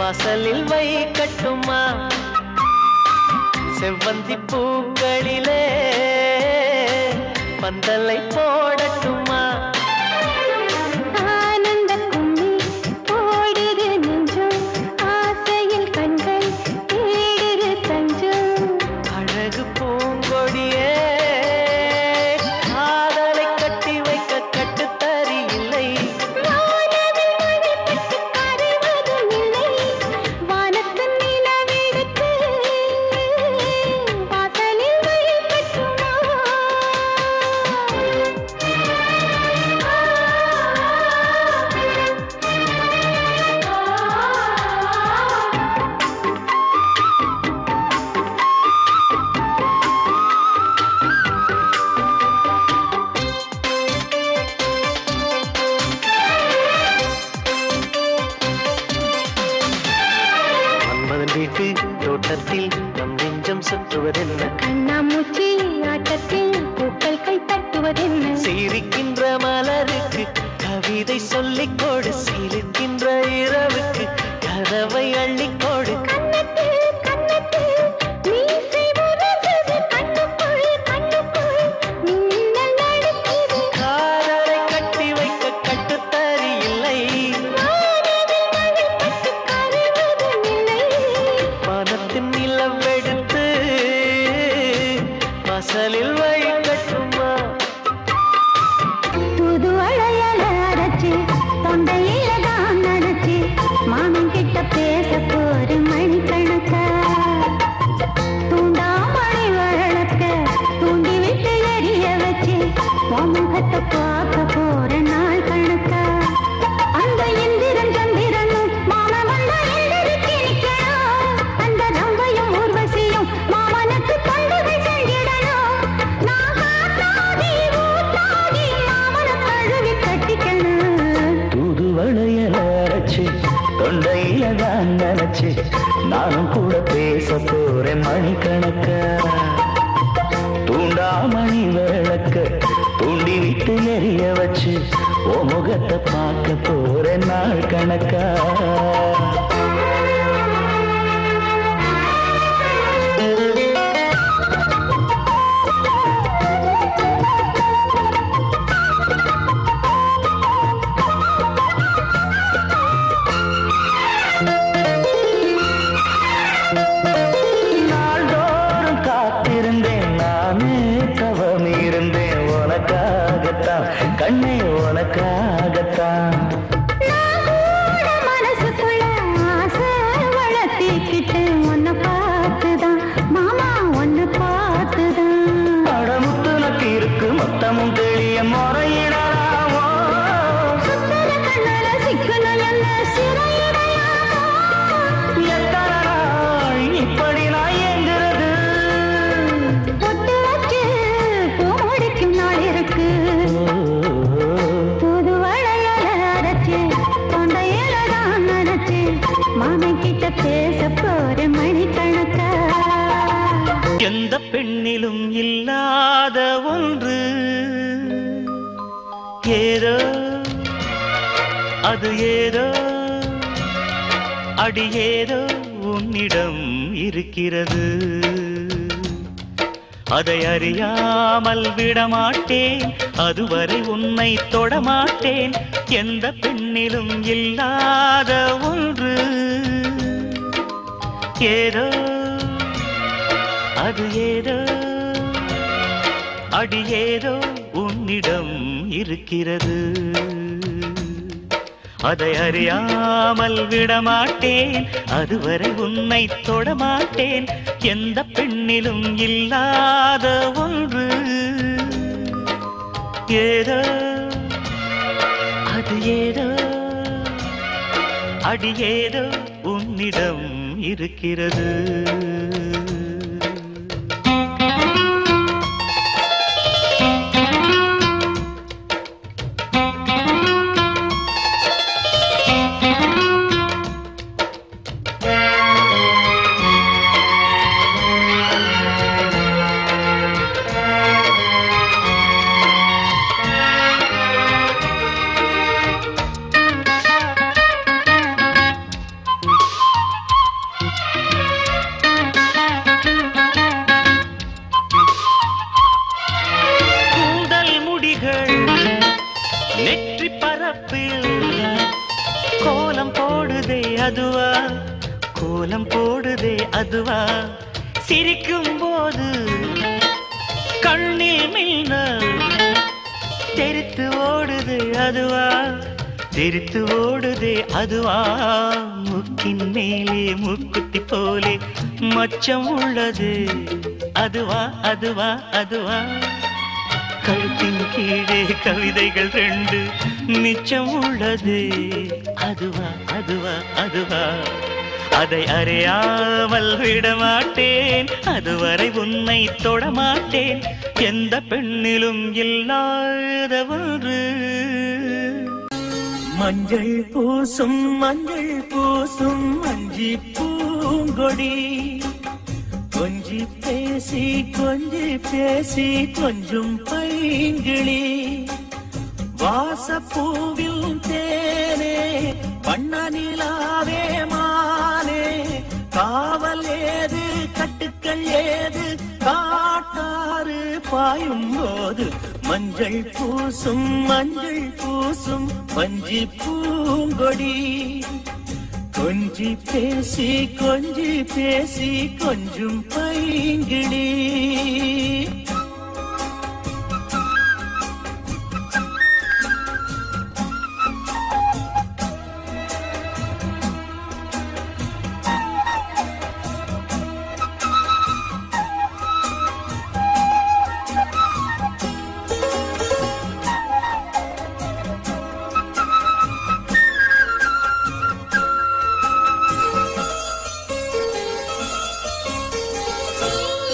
வாசலில் வைக்கட்டுமா செவ்வந்தி பூக்களிலே பந்தலை போடட்டுமா தோட்டத்தில் நம் நெஞ்சம் சுற்றுவதென்ன கண்ணாமூச்சி ஆட்டத்தில் பூக்கள் கை தட்டுவதென்ன சிரிக்கின்ற மலருக்கு கவிதை சொல்லிக்கோடு சிரிக்கின்ற இரவுக்கு கதவை அள்ளிக்கோடு காதலை கட்டி வைக்க கட்டுத்தறி இல்லை தூதுவளையல அரைச்சு தொண்டையில தான் நினைச்சு நானும் கூட பேச போறேன் மணிக்கணக்கா. தூண்டாமணி விளக்க தூண்டி விட்டு எரிய வச்சு ஓ முகத்தை பார்க்க போறேன் நாள் கணக்கா. கண்ணே உனக்காகத்தான் மனசுக்குள்ள ஆசை வளர்த்திக்கிட்டு உன்னை பார்த்துதான் மாமா உன்னை பார்த்துதான் படமுத்து நக்கு இருக்கு மொத்தமும் தெளிய முறையிடலாமோ சுத்தர கண்ணால சிக்கணும் என்ன சிறையிடையாமோ எத்தனை நாள் இப்படி நான் எங்கிறது பொட்டு வச்சு பூ முடிக்கும் நாள் இருக்கு பேச போற மணிக்கணக்கா. எந்த பெண்ணிலும் இல்லாத ஒன்று ஏதோ அது ஏதோ அடி ஏதோ உன்னிடம் இருக்கிறது. அதை அறியாமல் விடமாட்டேன் அதுவரை உன்னை தொடமாட்டேன். எந்த பெண்ணிலும் இல்லாத ஒன்று ஏதோ அது ஏதோ அடி ஏதோ உன்னிடம் இருக்கிறது. அதை அறியாமல் விடமாட்டேன் அதுவரை உன்னை தொடமாட்டேன். எந்த பெண்ணிலும் இல்லாத ஒன்று ஏதோ அது ஏதோ அடி ஏதோ உன்னிடம் இருக்கிறது. நெற்றி பரப்பில் கோலம் போடுதே அதுவா கோலம் போடுதே அதுவா சிரிக்கும் போது கண்ணில் மின்னல் தெரித்து ஓடுதே அதுவா தெரித்து ஓடுதே அதுவா முக்கின் மேலே முக்குத்தி போலே மச்சம் உள்ளது அதுவா அதுவா அதுவா கழுத்தின் கீழே கவிதைகள் ரெண்டு மிச்சம் உள்ளது அதுவா அதுவா அதுவா அதை அறியாமல் விடமாட்டேன் அதுவரை உன்னை தொடமாட்டேன். எந்த பெண்ணிலும் இல்லாத ஒன்று மஞ்சள் பூசும் மஞ்சி பூங்கொடி கொஞ்சி பேசி கொஞ்சம் பைங்கிளி வாசப்பூவில் தேனே வண்ண நிலாவே மானே காவல் ஏது கட்டுக்கள் ஏது காட்டாறு பாயும் போது மஞ்சள் பூசும் பஞ்சி பூங்கொடி கொஞ்சி பேசி கொஞ்சம் பைங்கிளி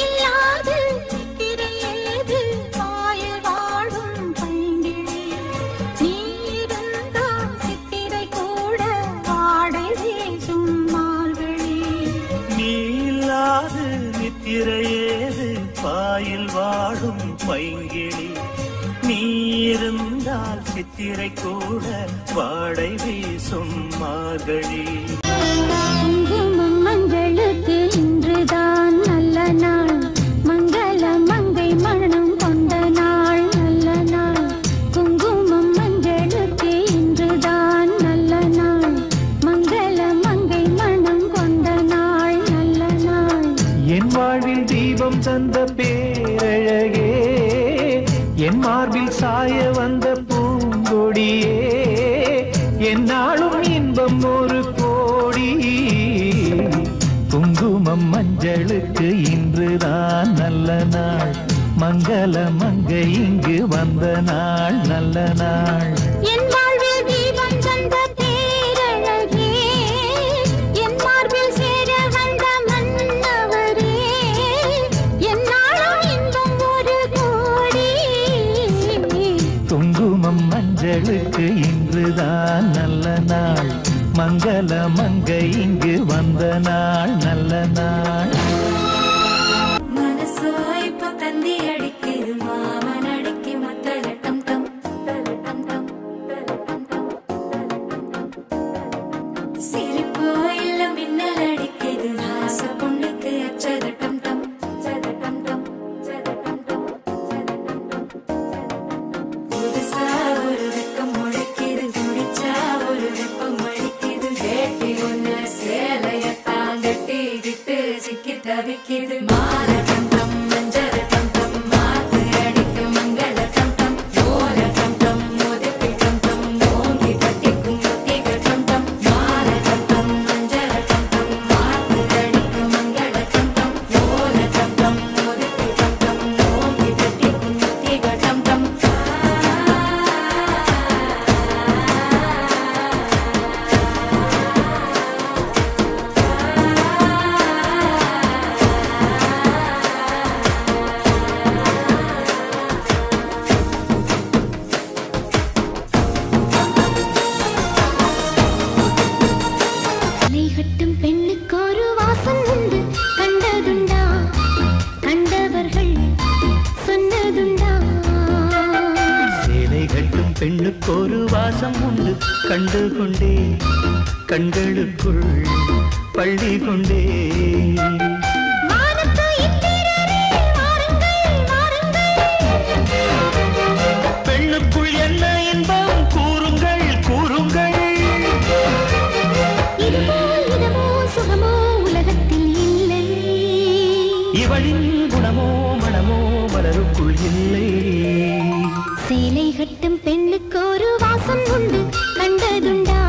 இல்லாது பைங்கிளி நீ இருந்தால் சித்திரை கூட வாடை வீசும் மார்கழி. குங்குமம் மஞ்சளுக்கு இன்றுதான் நல்ல நாள், மங்கள மங்கை மனம் கொண்ட நாள் நல்ல நாள். குங்குமம் மஞ்சளுக்கு இன்றுதான் நல்ல நாள், மங்கள மங்கை மனம் கொண்ட நாள் நல்ல நாள். என் வாழ்வில் தீபம் தந்த பேரழகே, என் மார்பில் சாய வந்த பூங்கொடியே, என்னாலும் இன்பம் ஒரு கோடி. குங்குமம் மஞ்சளுக்கு இன்றுதான் நல்ல நாள், மங்கள மங்கை இங்கு வந்த நாள் நல்ல நாள். என் வாழ்வில் தீபம் தந்த பேரழகே, என் மார்பில் சேர வந்த மன்னவரே, என்னாலும் இன்பம் ஒரு கோடி. குங்குமம் மஞ்சளுக்கு இன்றுதான் நல்ல நாள், மங்கள மங்கை இங்கு வந்த நாள் நல்ல நாள். மனசோ இப்ப தந்தி அடிக்குது, மாமன் அடிக்கு மத்தள டம் டம் டம் டம் டம் டம். சிரிப்போ இல்ல மின்னல் அடிக்குது, ஆச பொண்ணுக்கு அச்சத டம் டம் சத டம் டம் சத டம் டம். புதுசா ஒரு வெக்கம் முளைக்குது, குடிச்சா ஒரு வெப்பம் அடிக்குது. வேட்டி ஒண்ணு சேலையத்தான் கட்டிக்கிட்டு சிக்கி தவிக்குது. மாற டம் டம் மஞ்சள் டம் டம் மாத்து அடிக்கும் மங்கள டம் டம். ஓர டம் டம் மோதிப்பி டம் டம் ஓங்கி கட்டிக்கும் முத்திக டம் டம். மாற டம் டம் மஞ்சள் டம் டம் மாத்து அடிக்கும் மங்கள டம் டம். ஓர டம் டம் மோதிப்பி டம் டம் ஓங்கி கட்டிக்கும் முத்திக டம் டம். தலை கட்டும் பெண்ணுக்கு ஒரு வாசம் உண்டு, கண்டதுண்டா கண்டவர்கள் சொன்னதுண்டா. சேலை கட்டும் பெண்ணுக்கு ஒரு வாசம் உண்டு, கண்டு கொண்டே கண்களுக்குள் பள்ளி கொண்டே. வானத்து இந்திரரே வாருங்கள் வாருங்கள், பெண்ணுக்குள் என்ன இன்பம் கூறுங்கள் கூறுங்கள். இதுவோ இதமோ சுகமோ உலகத்தில் இல்லை. இவளின் குணமோ மனமோ மலருக்குள் இல்லை. சேலை கட்டும் பெண்ணுக்கு ஒரு வாசம் உண்டு, கண்டதுண்டா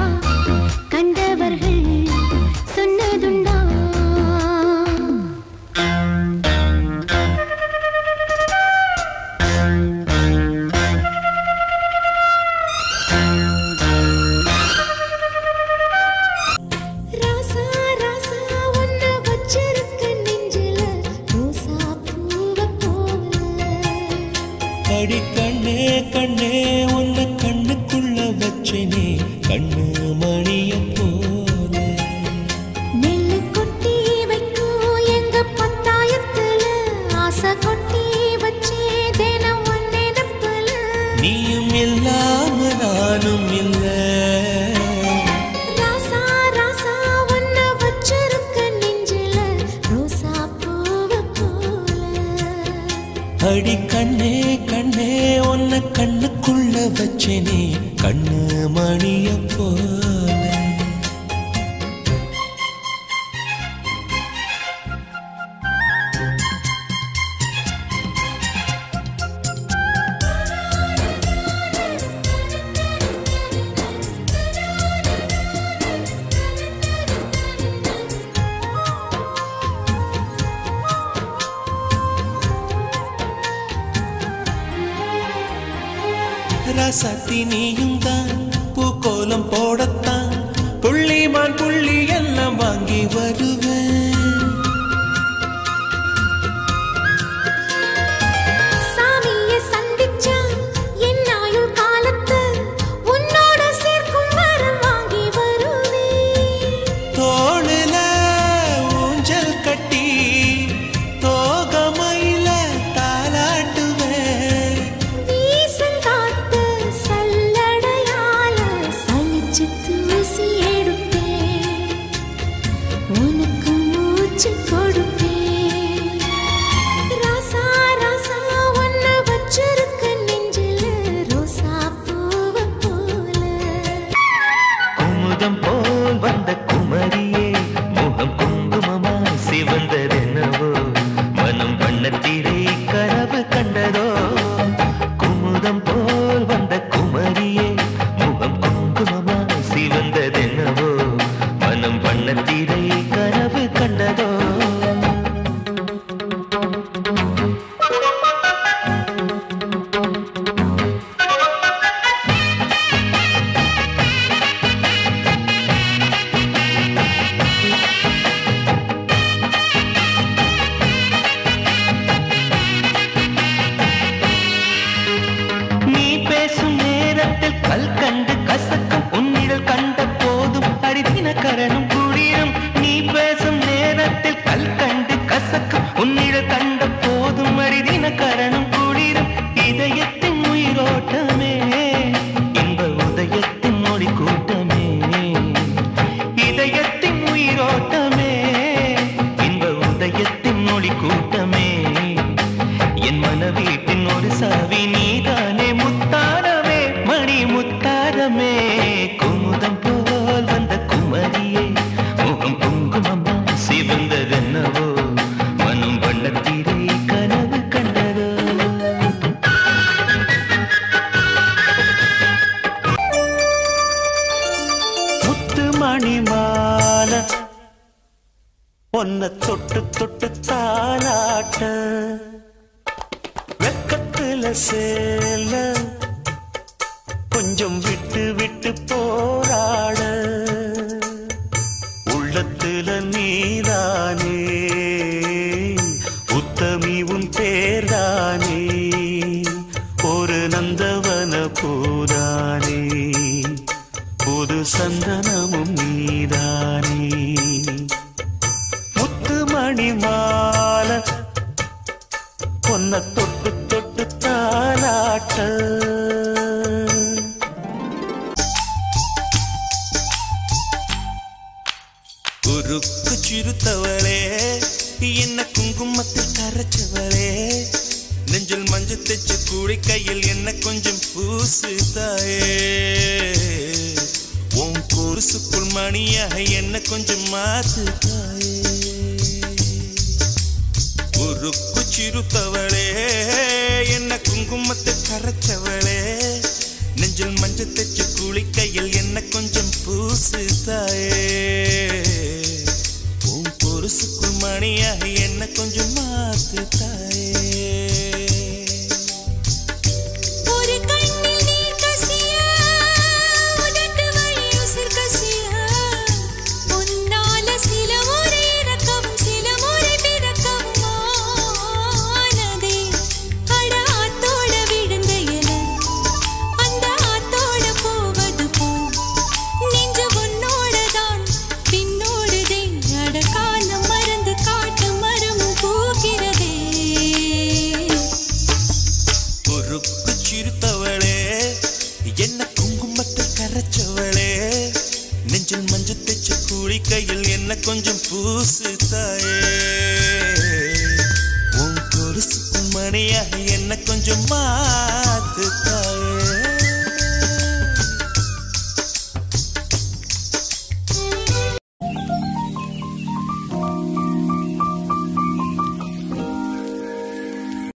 கண்டவர்கள் சொன்னதுண்டா. ராசா ராசா உன்னை வச்சிருக்க நெஞ்சில ரோசா பூவ போல. அடி கண்ணே கண்ணே உன்னை கண்ணுக்குள்ள வச்சனே கண்ணு மணிய போல. நெல்லு கொட்டி வைக்கும் எங்க பத்தாயத்துல, ஆசை கொட்டி வச்சே தினம் உன் நினைப்புல. நீயும் இல்லாம நானும் இல்ல. ராசா ராசா உன்னை வச்சிருக்க நெஞ்சில ரோசா பூவ போல. அடி கண்ணே கண்ணே உன்னை கண்ணுக்குள்ள வச்சனே கண்ணு மணிய போல. ரசத்தி நீயும் தான் பூக்கோலம் போடத்தான் புள்ளிமான் புள்ளி எல்லாம் வாங்கி வருவேன். சாமியை சந்திச்சா என் ஆயுள் காலத்து உன்னோட சேர்க்கும் வரம் வாங்கி வருவேன். தோளுல ஊஞ்சல் கட்டி தோகமையில தாலாட்டுவேன். ஊசி எடுப்பேன், உனக்கு மூச்சு கொடுப்பேன். ராசா ராசா ஒன்ன வச்சிருக்க நெஞ்சில ரோசா பூவ போல. குமுதம் போல் வந்த குமரியே முகம் குங்குமமா சிவந்ததென்னவோ மனம் வண்ணத்திரை கனவு கண்டதோ. குமுதம் போல் வந்த குமரியே முகம் குங்குமமா சிவந்ததென்னவோ மனம் வண்ணத்திரை கனவு கண்டதோ. நீ பேசும் நேரத்தில் கல் கண்டு கசக்கும் உன்னிடல் கண்ட போதும் அரிதின கரணும் குளிரும். நீ பேசும் நேரத்தில் கல் கண்டு கசக்கும் உன்னிடல் கண்ட போதும் அரிதின கரணும் குளிரும். இதயத்தின் உயிரோட்டமே இன்ப உதயத்தின் மொழி கூட்டமே. இதயத்தின் உயிரோட்டமே இன்ப உதயத்தின் மொழி கூட்டமே. என் மனவீட்டின் ஒரு சாவி நீதானே முத்தாரமே மணி முத்தாரமே. குமுதம் போல் வந்த குமரியே முகம் குங்குமமா சிவந்ததென்னவோ மனம் வண்ணத்திரை கனவு கண்டதோ. முத்து மணி மாலை ஒன்ன தொட்டு தொட்டு தாலாட்ட வெக்கத்துல சேல கொஞ்சம் விட்டு விட்டு போராட உள்ளத்துல நீதானே உத்தமி உன் பேர்தானே ஒரு நந்தவன பூதானே புது சந்தனமும் நீதானே. முத்து மணி மாலை பொன்ன தொட்டு தொட்டு தாலாட்ட உருக்கு சிறுத்தவளே என்ன குங்குமத்தில் கரைச்சவளே நெஞ்சில் மஞ்சள் தைச்சு கூடி கையில் என்ன கொஞ்சம் பூசு தாயே. உன் கொலுசுக்குள் மணியாக என்ன கொஞ்சம் மாத்து தாயே. உருக்கு சிறுத்தவளே என்ன குங்குமத்தை கரைச்சவளே நெஞ்சில் மஞ்சள் தைச்சு குளிக்கையில் என்ன கொஞ்சம் பூசு தாயே. உன் பொருசுக்குள் மணியாக என்ன கொஞ்சம் மாத்து தாயே. ஒரு கண்ணில் நீர் கசிய உதட்டு வழி உசிர் கசிய உன்னால சில முறை இறக்கவும் சில முறை பிறக்கவும் ஆனதே. அட ஆத்தோட விழுந்த இல அந்த ஆத்தோட போவது போல் நெஞ்சு உன்னோடதான் பின்னோடுதே. அட காலம் மறந்து காட்டு மரமும் பூக்கிறதே. உருக்கு சிறுத்தவளே என்ன குங்குமத்தில் கரைச்சவளே நெஞ்சில் மஞ்சள் தைச்சு குளிக்கையில் என்ன கொஞ்சம் பூசு தாயே. உன் கொலுசுக்குள் மணியாக என்ன கொஞ்சம் மாத்து தாயே.